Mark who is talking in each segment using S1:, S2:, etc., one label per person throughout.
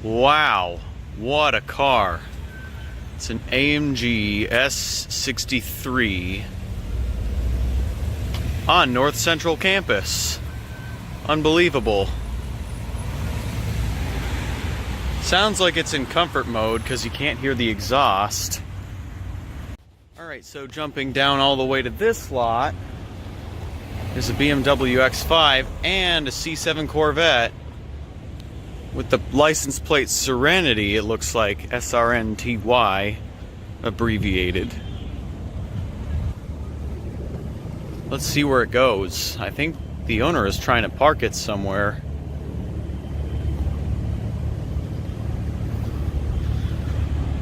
S1: Wow, what a car. It's an AMG S63 on North Central Campus. Unbelievable. Sounds like it's in comfort mode because you can't hear the exhaust. Alright, so jumping down all the way to this lot is a BMW X5 and a C7 Corvette with the license plate Serenity. It looks like SRNTY abbreviated. Let's see where it goes. I think the owner is trying to park it somewhere.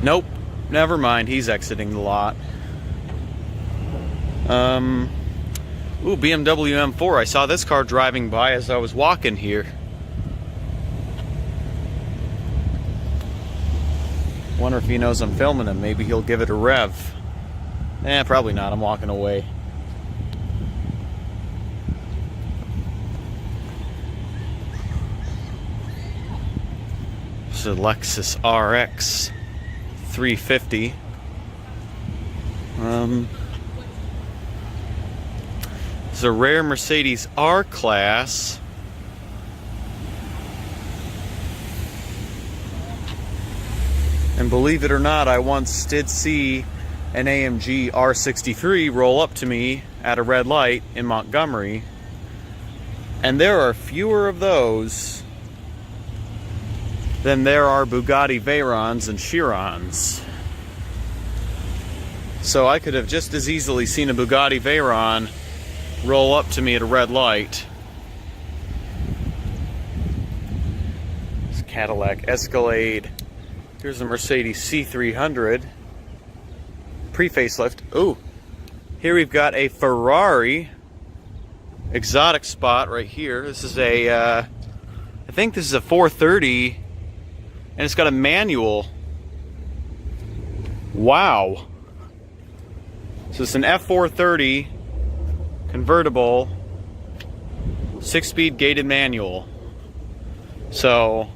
S1: Nope, never mind, he's exiting the lot. Ooh, BMW M4. I saw this car driving by as I was walking here. Wonder if he knows I'm filming him. Maybe he'll give it a rev. Probably not. I'm walking away. This is a Lexus RX 350. It's a rare Mercedes R-Class. And believe it or not, I once did see an AMG R63 roll up to me at a red light in Montgomery. And there are fewer of those than there are Bugatti Veyrons and Chirons. So I could have just as easily seen a Bugatti Veyron roll up to me at a red light. It's a Cadillac Escalade. Here's a Mercedes C300 pre-facelift. Ooh, here we've got a Ferrari exotic spot right here. This is a, I think this is a 430, and it's got a manual. Wow. So it's an F430 convertible, 6-speed gated manual. So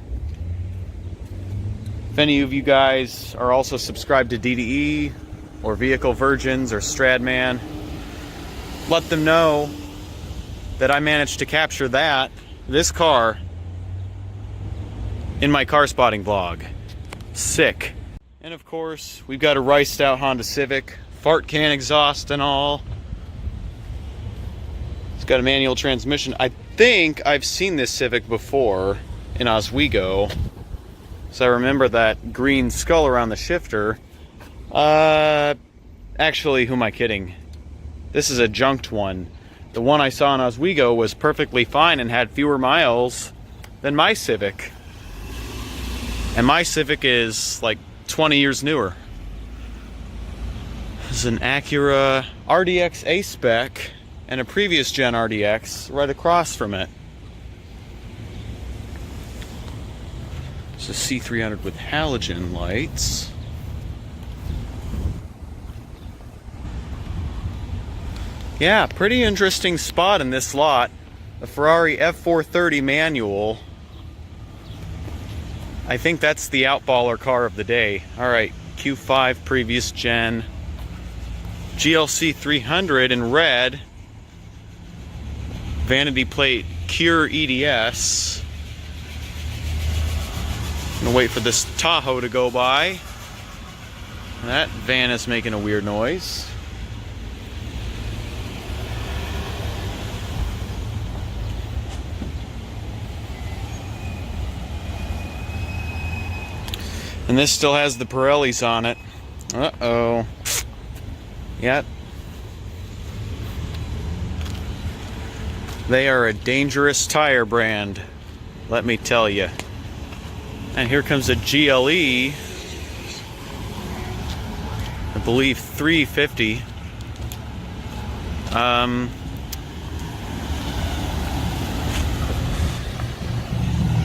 S1: if any of you guys are also subscribed to DDE or Vehicle Virgins or Stradman, let them know that I managed to capture this car in my car spotting vlog. Sick. And of course, we've got a riced out Honda Civic, fart can exhaust and all. It's got a manual transmission. I think I've seen this Civic before in Oswego. So I remember that green skull around the shifter. Actually, who am I kidding? This is a junked one. The one I saw in Oswego was perfectly fine and had fewer miles than my Civic. And my Civic is like 20 years newer. This is an Acura RDX A-Spec and a previous gen RDX right across from it. It's a C300 with halogen lights. Yeah, pretty interesting spot in this lot. A Ferrari F430 manual. I think that's the outballer car of the day. Alright, Q5 previous gen. GLC 300 in red. Vanity plate Cure EDS. I'm gonna wait for this Tahoe to go by. That van is making a weird noise. And this still has the Pirellis on it. Uh-oh. Yep. They are a dangerous tire brand, let me tell you. And here comes a GLE, I believe 350.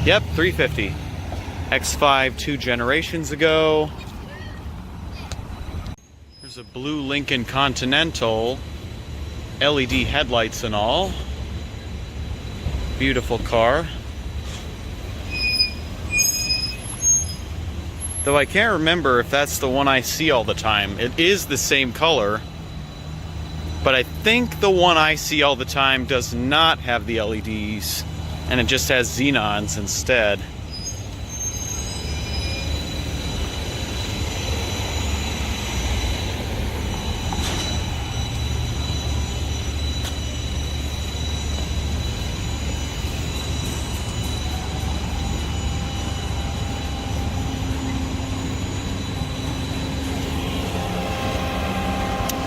S1: Yep, 350. X5 2 generations ago. There's a blue Lincoln Continental, LED headlights and all. Beautiful car. Though I can't remember if that's the one I see all the time. It is the same color, but I think the one I see all the time does not have the LEDs, and it just has xenons instead.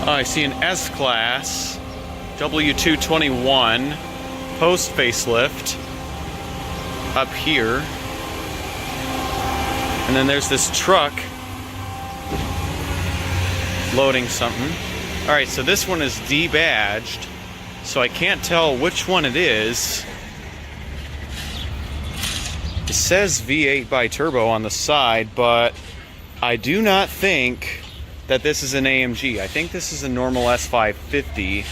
S1: I see an S-Class W221 post facelift up here. And then there's this truck loading something. Alright, so this one is debadged, so I can't tell which one it is. It says V8 bi-turbo on the side, but I do not think that this is an AMG. I think this is a normal S550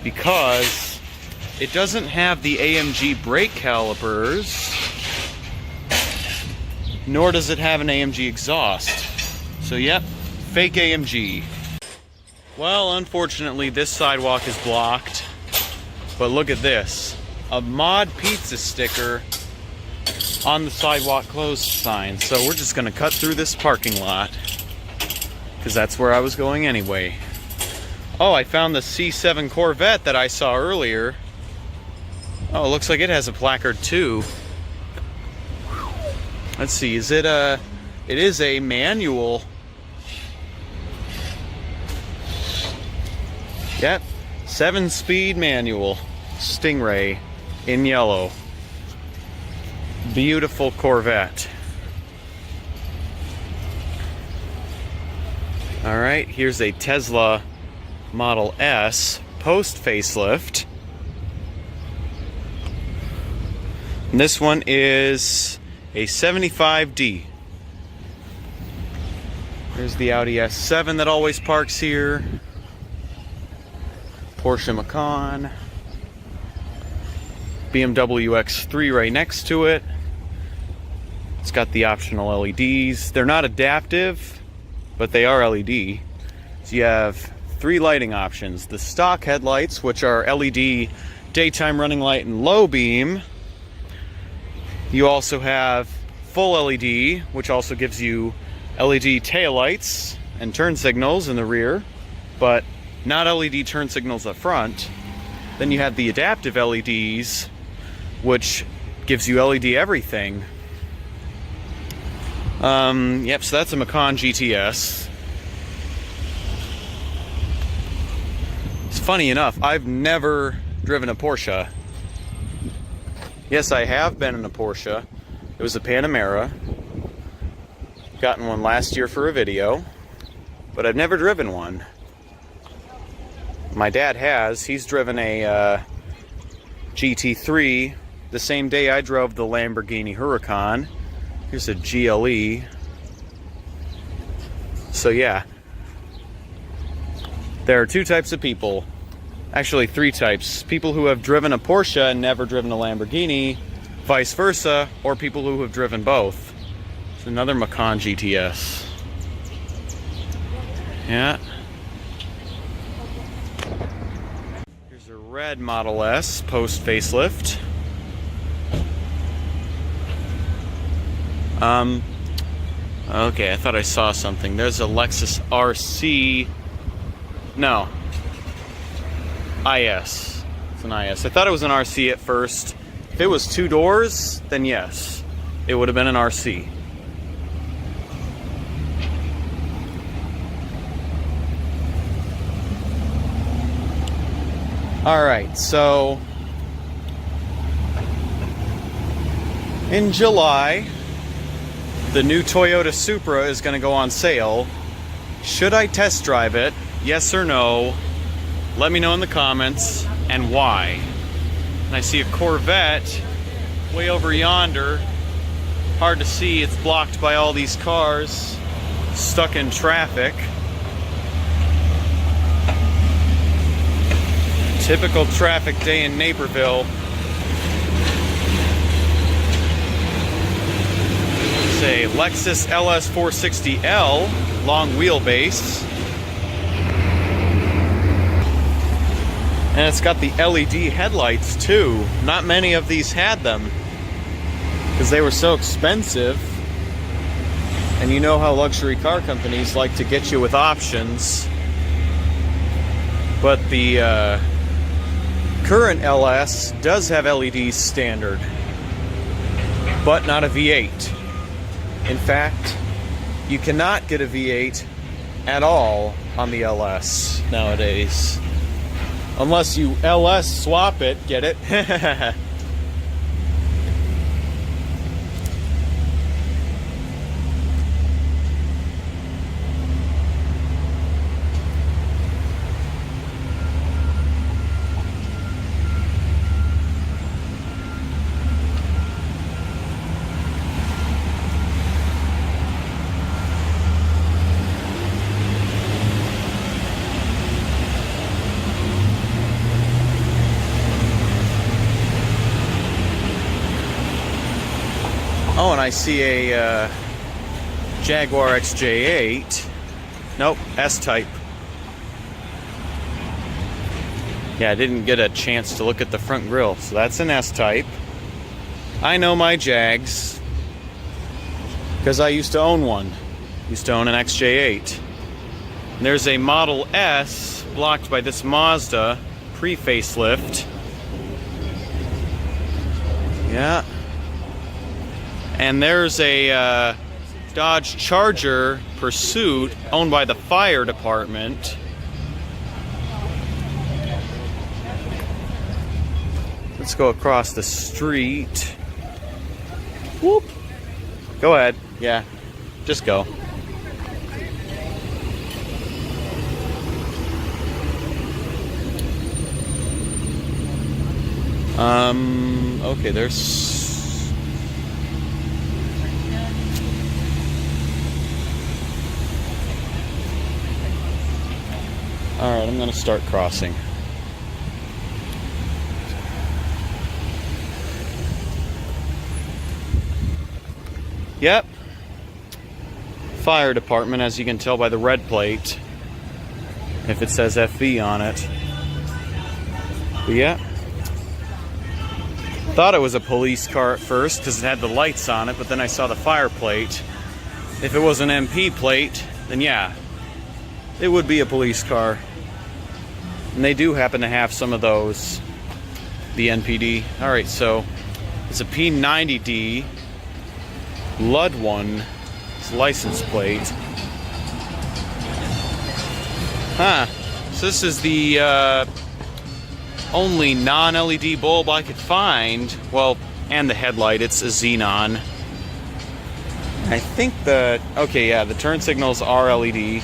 S1: because it doesn't have the AMG brake calipers, nor does it have an AMG exhaust. So yep, fake AMG. Well, unfortunately this sidewalk is blocked, but look at this. A Mod Pizza sticker on the sidewalk closed sign. So we're just gonna cut through this parking lot, because that's where I was going anyway. Oh, I found the C7 Corvette that I saw earlier. Oh, it looks like it has a placard too. Let's see, is it a... It is a manual. Yep, 7-speed manual. Stingray in yellow. Beautiful Corvette. Alright, here's a Tesla Model S post facelift. And this one is a 75D. There's the Audi S7 that always parks here. Porsche Macan. BMW X3 right next to it. It's got the optional LEDs. They're not adaptive, but they are LED. So you have 3 lighting options. The stock headlights, which are LED daytime running light and low beam. You also have full LED, which also gives you LED taillights and turn signals in the rear, but not LED turn signals up front. Then you have the adaptive LEDs, which gives you LED everything. Yep, so that's a Macan GTS. It's funny enough, I've never driven a Porsche. Yes, I have been in a Porsche. It was a Panamera. Gotten one last year for a video, but I've never driven one. My dad has. He's driven a GT3 the same day I drove the Lamborghini Huracan. Here's a GLE. So yeah, there are 2 types of people. Actually 3 types. People who have driven a Porsche and never driven a Lamborghini, vice versa, or people who have driven both. It's another Macan GTS. Yeah. Here's a red Model S post facelift. Okay, I thought I saw something. There's a Lexus RC. No. IS. It's an IS. I thought it was an RC at first. If it was 2 doors, then yes, it would have been an RC. Alright, so in July, the new Toyota Supra is going to go on sale. Should I test drive it? Yes or no? Let me know in the comments, and why. And I see a Corvette way over yonder. Hard to see, it's blocked by all these cars, stuck in traffic. Typical traffic day in Naperville. There's a Lexus LS460L, long wheelbase. And it's got the LED headlights too. Not many of these had them because they were so expensive. And you know how luxury car companies like to get you with options. But the current LS does have LEDs standard, but not a V8. In fact, you cannot get a V8 at all on the LS nowadays. Unless you LS swap it, get it? Oh, and I see a Jaguar Xj8. Nope, S-Type. Yeah, I didn't get a chance to look at the front grille, so that's an S-Type. I know my Jags, because I used to own one. Used to own an Xj8. And there's a Model S blocked by this Mazda pre-facelift. Yeah. And there's a Dodge Charger Pursuit owned by the fire department. Let's go across the street. Whoop. Go ahead. Yeah, just go. Okay, there's... Alright, I'm going to start crossing. Yep. Fire department, as you can tell by the red plate. If it says FV on it. But yeah. Thought it was a police car at first because it had the lights on it, but then I saw the fire plate. If it was an MP plate, then yeah, it would be a police car. And they do happen to have some of those, the NPD. Alright, so it's a P90D Lud one. It's license plate. Huh. So this is the only non-LED bulb I could find. Well, and the headlight. It's a xenon. I think the... Okay, yeah, the turn signals are LED.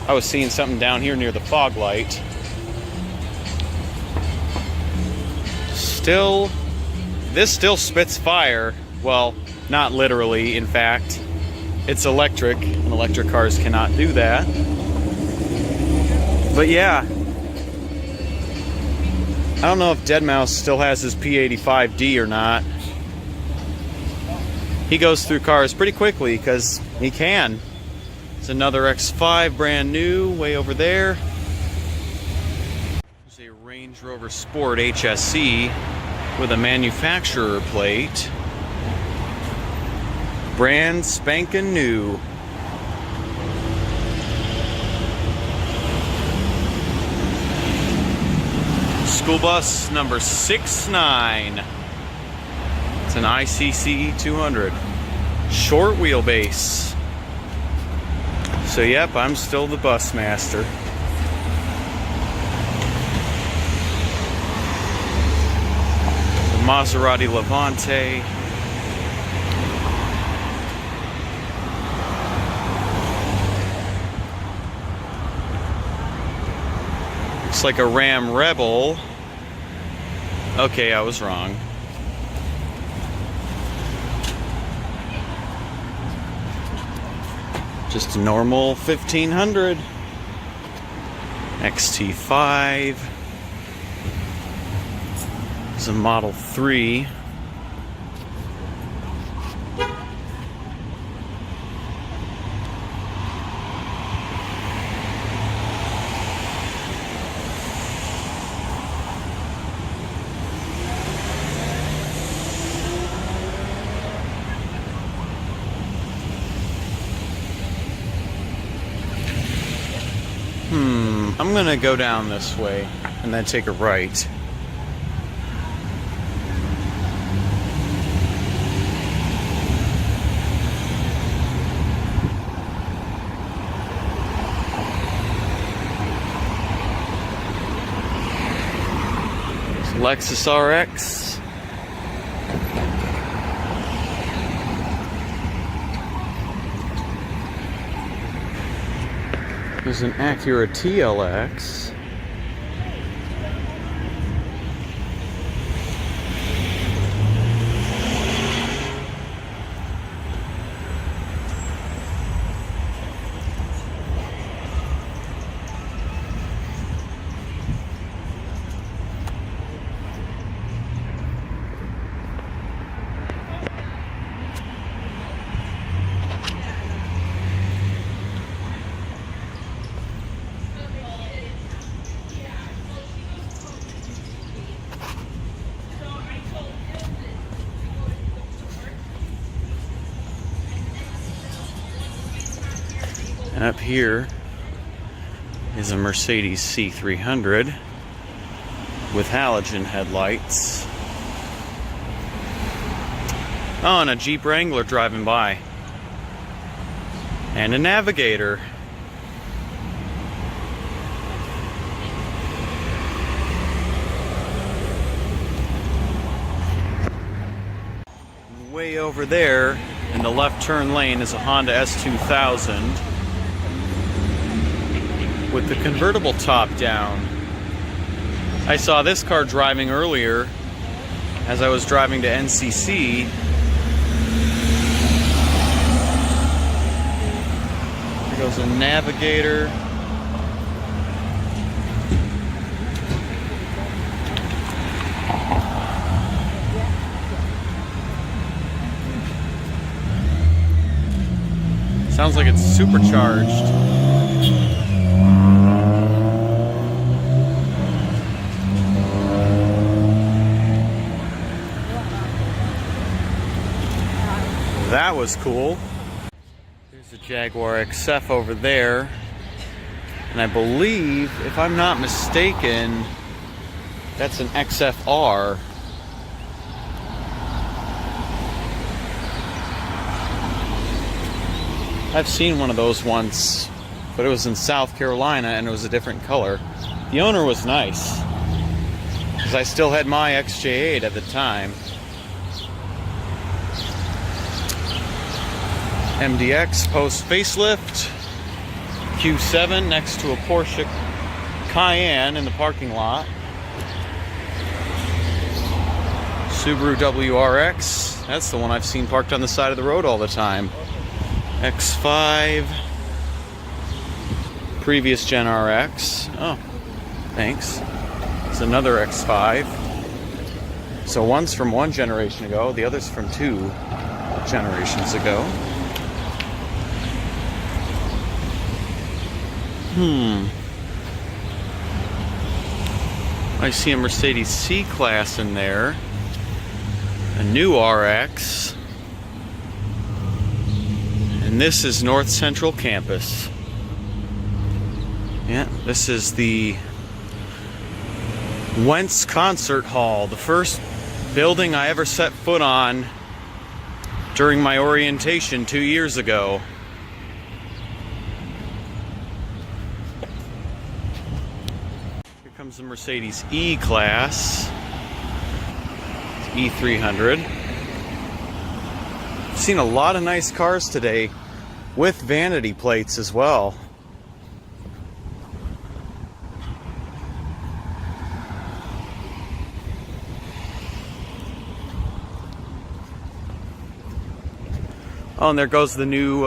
S1: I was seeing something down here near the fog light. This still spits fire. Well, not literally, in fact. It's electric, and electric cars cannot do that. But yeah. I don't know if Deadmau5 still has his P85D or not. He goes through cars pretty quickly, because he can. It's another X5, brand new, way over there. There's a Range Rover Sport HSE with a manufacturer plate. Brand spankin' new. School bus number 69. It's an ICCE 200. Short wheelbase. So yep, I'm still the bus master. Maserati Levante. Looks like a Ram Rebel. Okay, I was wrong. Just a normal 1500. XT5. It's a Model 3. I'm gonna go down this way and then take a right. Lexus RX. There's an Acura TLX. And up here is a Mercedes C300 with halogen headlights. Oh, and a Jeep Wrangler driving by. And a Navigator. Way over there in the left turn lane is a Honda S2000 with the convertible top down. I saw this car driving earlier as I was driving to NCC. There goes a Navigator. Sounds like it's supercharged. That was cool. There's a Jaguar Xf over there. And I believe, if I'm not mistaken, that's an XFR. I've seen one of those once, but it was in South Carolina and it was a different color. The owner was nice, because I still had my Xj8 at the time. MDX post facelift, Q7 next to a Porsche Cayenne in the parking lot. Subaru WRX, that's the one I've seen parked on the side of the road all the time. X5, previous Gen RX. Oh, thanks. It's another X5. So one's from one generation ago, the other's from 2 generations ago. I see a Mercedes C-Class in there. A new RX. And this is North Central Campus. Yeah, this is the Wentz Concert Hall, the first building I ever set foot on during my orientation 2 years ago. Here comes the Mercedes E-Class. E300. I've seen a lot of nice cars today with vanity plates as well. Oh, and there goes the new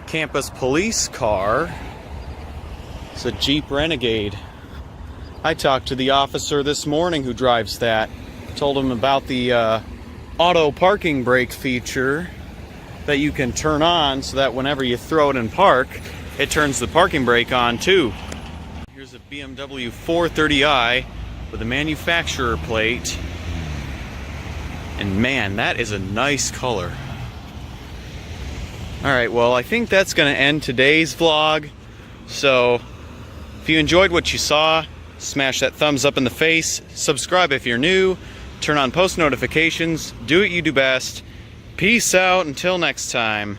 S1: campus police car. It's a Jeep Renegade. I talked to the officer this morning who drives that. Told him about the auto parking brake feature that you can turn on so that whenever you throw it in park, it turns the parking brake on too. Here's a BMW 430i with a manufacturer plate. And man, that is a nice color. Alright, well, I think that's going to end today's vlog. So, If you enjoyed what you saw, smash that thumbs up in the face, subscribe if you're new, turn on post notifications, do what you do best. Peace out until next time.